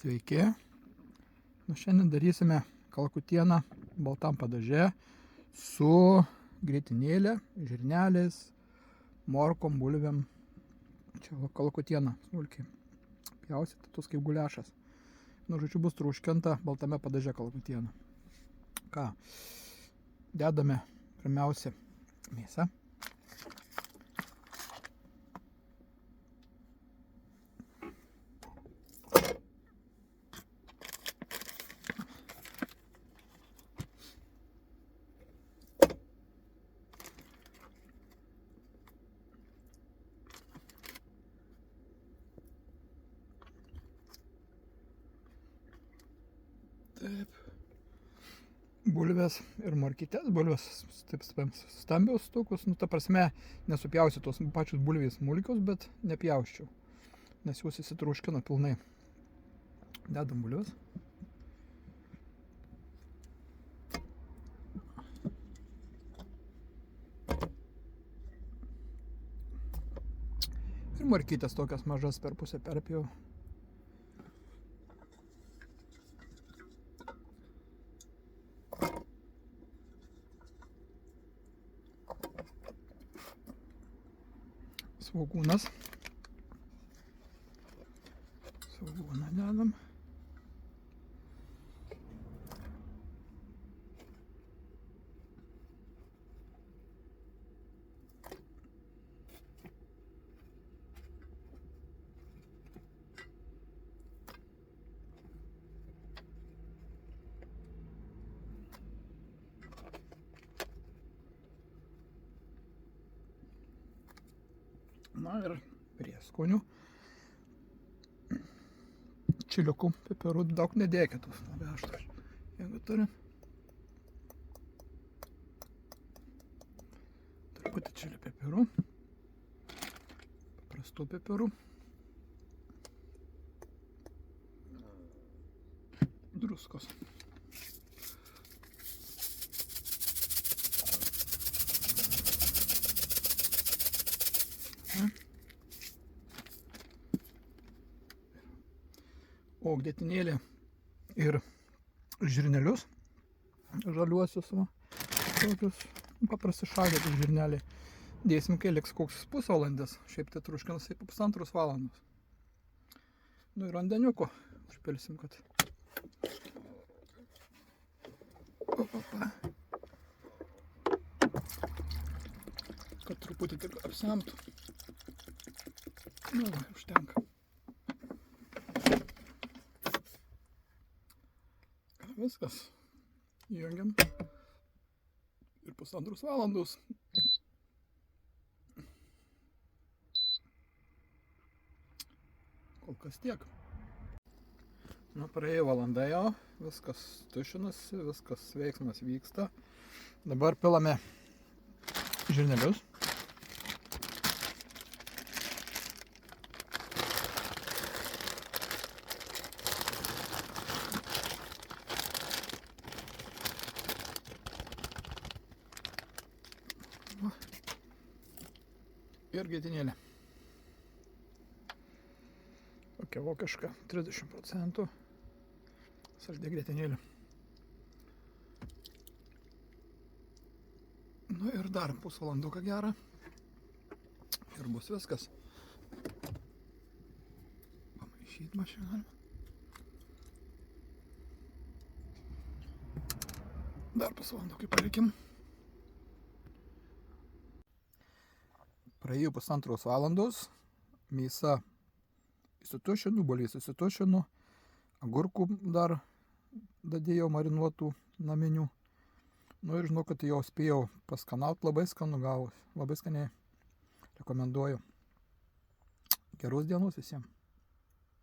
Sveiki. Nu, šiandien darysime kalakutieną baltam padaže su grietinėlė, žirneliais, morkom, bulvėm. Čia kalakutiena smulkiai pjausit, tos kaip guliašas. Nu, žodžiu, bus truškinta baltame padaže kalakutiena. Ką? Dedame pirmiausia mėsą. Taip. Bulvės ir morkytės, bulvės taip stambios tokios, nu ta prasme nesupjausiu tos pačius bulvės smulkios, bet nepjausčiau, nes jūs įsitruškino pilnai. Dedam bulvės. Ir morkytės tokias mažas per pusę perpjau. Svogūnas. Svogūną dedam. Na ir prieskonių. Čiliukų, pipirų daug nedėkit, labai aštrus, jeigu turi. Truputį čili pipirų, paprastų pipirų, druskos. O grietinėlė ir žirnelius žaliuosius, tokius paprasti šaldytus žirneliai. Dėsim, kai liks koks pusvalandis, šiaip tai truškinas po 1,5 valandos. Nu ir vandeniuko užpilsim, kad truputį tik apsemtų. Nu, užtenka. Viskas. Įjungiam. Ir 1,5 valandos. Kol kas tiek. Nu, praėjo valanda jau. Viskas tušinasi, viskas veiksmas vyksta. Dabar pilame žirnelius. Ir grietinėlė. Tokia vokiška, 30% saldi grietinėlė. Nu ir dar pusvalanduką gerą. Ir bus viskas. Pamaišyti mašiną. Dar pusvalandukai palikim. Praėjo 1,5 valandos, mėsa įsitušinu, bulvės įsitušinu, agurkų dar dadėjau marinuotų naminių. Nu ir žinau, kad jau spėjau paskanauti, labai skanu gavus, labai skaniai rekomenduoju. Geros dienos visiems.